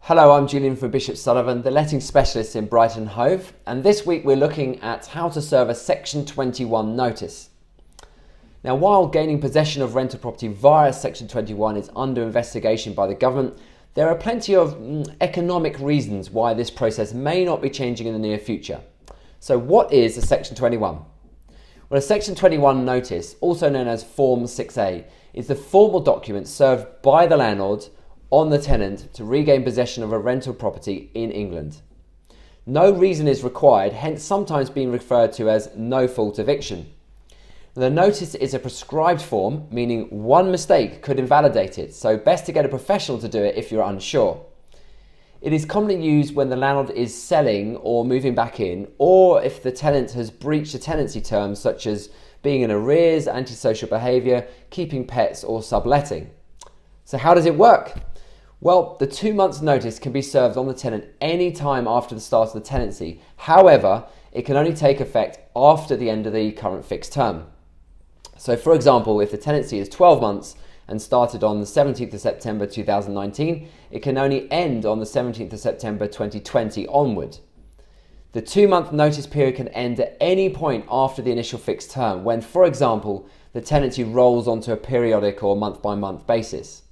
Hello, I'm Julian from Bishop Sullivan, the letting specialist in Brighton Hove, and this week we're looking at how to serve a Section 21 notice. Now, while gaining possession of rental property via Section 21 is under investigation by the government, there are plenty of economic reasons why this process may not be changing in the near future. So what is a Section 21? Well, a Section 21 notice, also known as Form 6A, is the formal document served by the landlord on the tenant to regain possession of a rental property in England. No reason is required, hence sometimes being referred to as no-fault eviction. The notice is a prescribed form, meaning one mistake could invalidate it, so best to get a professional to do it if you're unsure. It is commonly used when the landlord is selling or moving back in, or if the tenant has breached the tenancy terms such as being in arrears, antisocial behaviour, keeping pets or subletting. So how does it work? Well, the 2 months notice can be served on the tenant any time after the start of the tenancy. However, it can only take effect after the end of the current fixed term. So for example, if the tenancy is 12 months and started on the 17th of September 2019, it can only end on the 17th of September 2020 onward. The 2 month notice period can end at any point after the initial fixed term when, for example, the tenancy rolls onto a periodic or month-by-month basis.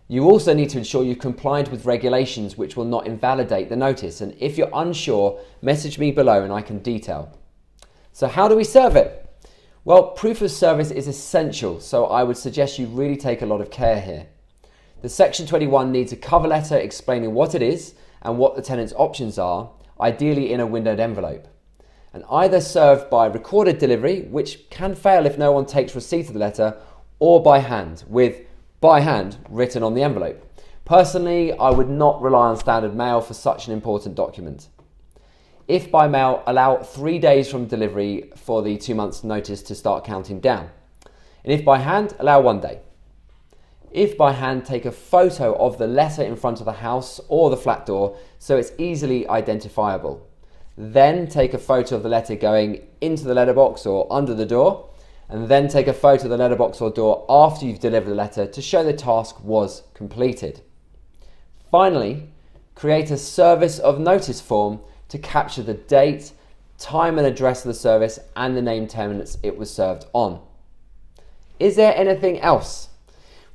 You also need to ensure you've complied with regulations which will not invalidate the notice, and if you're unsure, message me below and I can detail. So how do we serve it? Well, proof of service is essential, so I would suggest you really take a lot of care here. The Section 21 needs a cover letter explaining what it is and what the tenant's options are, ideally in a windowed envelope. And either served by recorded delivery, which can fail if no one takes receipt of the letter, or by hand, with by hand written on the envelope. Personally, I would not rely on standard mail for such an important document. If by mail, allow 3 days from delivery for the 2 months notice to start counting down. And if by hand, allow 1 day. If by hand, take a photo of the letter in front of the house or the flat door so it's easily identifiable. Then take a photo of the letter going into the letterbox or under the door, and then take a photo of the letterbox or door after you've delivered the letter to show the task was completed. Finally, create a service of notice form to capture the date, time and address of the service and the named tenants it was served on. Is there anything else?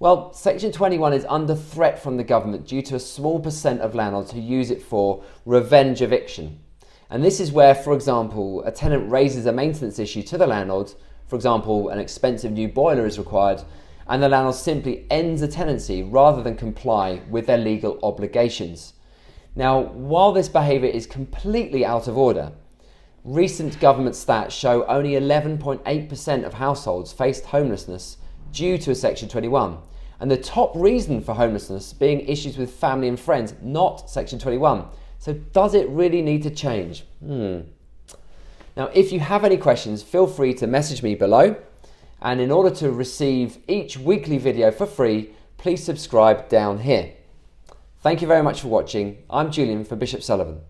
Well, Section 21 is under threat from the government due to a small percent of landlords who use it for revenge eviction. And this is where, for example, a tenant raises a maintenance issue to the landlord. For example, an expensive new boiler is required, and the landlord simply ends the tenancy rather than comply with their legal obligations. Now, while this behaviour is completely out of order, recent government stats show only 11.8% of households faced homelessness due to a Section 21, and the top reason for homelessness being issues with family and friends, not Section 21. So does it really need to change? Now, if you have any questions, feel free to message me below. And in order to receive each weekly video for free, please subscribe down here. Thank you very much for watching. I'm Julian for Bishop Sullivan.